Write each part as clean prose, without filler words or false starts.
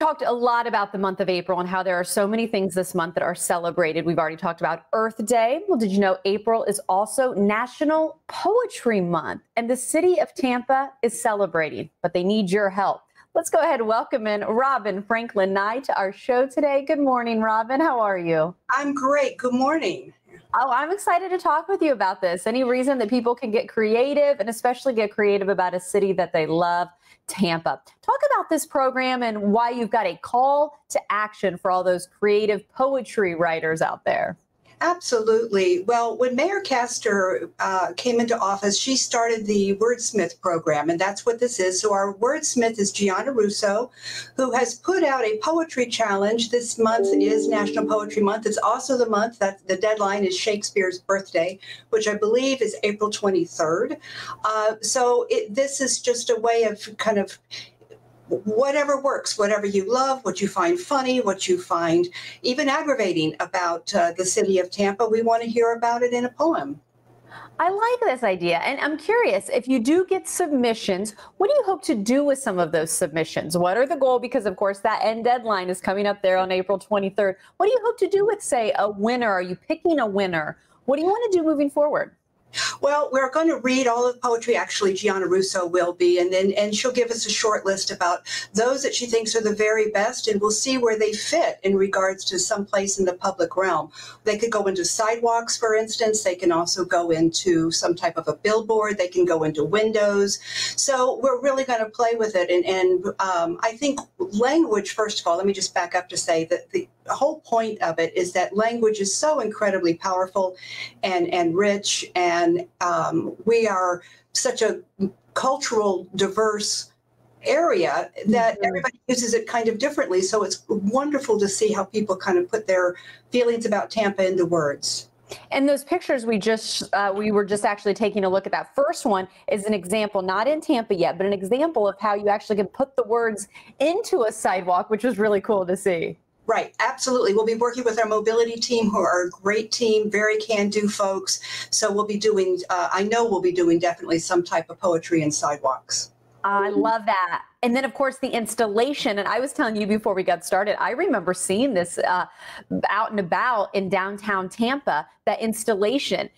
talked a lot about the month of April and how there are so many things this month that are celebrated. We've already talked about Earth Day. Well, did you know April is also National Poetry Month, and the city of Tampa is celebrating, but they need your help. Let's go ahead and welcome in Robin Franklin Nye to our show today. Good morning, Robin. How are you? I'm great. Good morning. Oh, I'm excited to talk with you about this. Any reason that people can get creative, and especially get creative about a city that they love, Tampa. Talk about this program and why you've got a call to action for all those creative poetry writers out there. Absolutely. Well, when Mayor Castor came into office, she started the Wordsmith program, and that's what this is. So our wordsmith is Gianna Russo, who has put out a poetry challenge. This month is National Poetry Month. It's also the month that the deadline is Shakespeare's birthday, which I believe is April 23rd. This is just a way of kind of whatever works, whatever you love, what you find funny, what you find even aggravating about the city of Tampa. We want to hear about it in a poem. I like this idea. And I'm curious, if you do get submissions, what do you hope to do with some of those submissions? What are the goal? Because, of course, that end deadline is coming up there on April 23rd. What do you hope to do with, say, a winner? Are you picking a winner? What do you want to do moving forward? Well, we're going to read all of the poetry. Actually, Gianna Russo will be, and she'll give us a short list about those that she thinks are the very best, and we'll see where they fit in regards to some place in the public realm. They could go into sidewalks, for instance. They can also go into some type of a billboard. They can go into windows. So we're really going to play with it. And I think language, first of all, let me just back up to say that the whole point of it is that language is so incredibly powerful and rich, and we are such a cultural diverse area that everybody uses it kind of differently. So it's wonderful to see how people kind of put their feelings about Tampa into words. And those pictures we were just actually taking a look at. That first one is an example, not in Tampa yet, but an example of how you actually can put the words into a sidewalk, which was really cool to see. Right, absolutely. We'll be working with our mobility team, who are a great team, very can-do folks. So we'll be doing, I know we'll be doing definitely some type of poetry in sidewalks. I love that. And then, of course, the installation. And I was telling you before we got started, I remember seeing this out and about in downtown Tampa, that installation.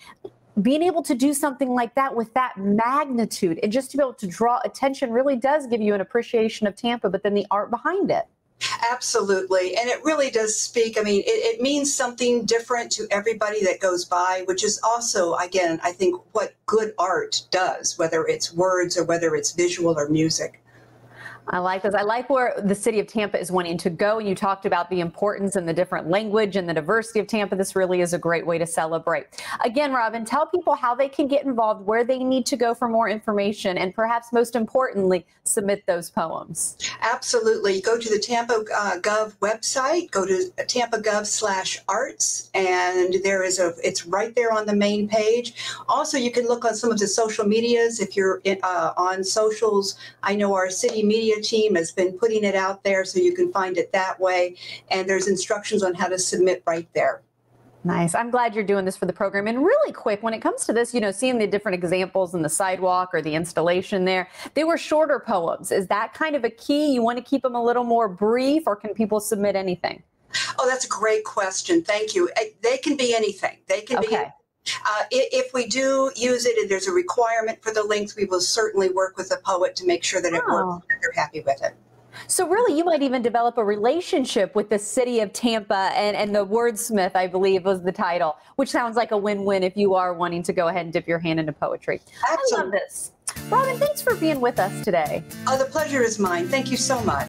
Being able to do something like that with that magnitude and just to be able to draw attention really does give you an appreciation of Tampa, but then the art behind it. Absolutely. And it really does speak. I mean, it means something different to everybody that goes by, which is also, again, I think what good art does, whether it's words or whether it's visual or music. I like this. I like where the city of Tampa is wanting to go. And you talked about the importance and the different language and the diversity of Tampa. This really is a great way to celebrate. Again, Robin, tell people how they can get involved, where they need to go for more information, and perhaps most importantly, submit those poems. Absolutely. Go to the Tampa Gov website, go to tampagov/arts, and it's right there on the main page. Also, you can look on some of the social medias. If you're on socials, I know our city media team has been putting it out there, so you can find it that way. And there's instructions on how to submit right there. Nice. I'm glad you're doing this for the program. And really quick, when it comes to this, seeing the different examples in the sidewalk or the installation there, they were shorter poems. Is that kind of a key? You want to keep them a little more brief, or can people submit anything? Oh, that's a great question. Thank you. They can be anything. They can be. If we do use it and there's a requirement for the length, we will certainly work with the poet to make sure that it works and they're happy with it. So really, you might even develop a relationship with the city of Tampa and the wordsmith, I believe was the title, which sounds like a win-win if you are wanting to go ahead and dip your hand into poetry. Absolutely. I love this. Robin, thanks for being with us today. Oh, the pleasure is mine. Thank you so much.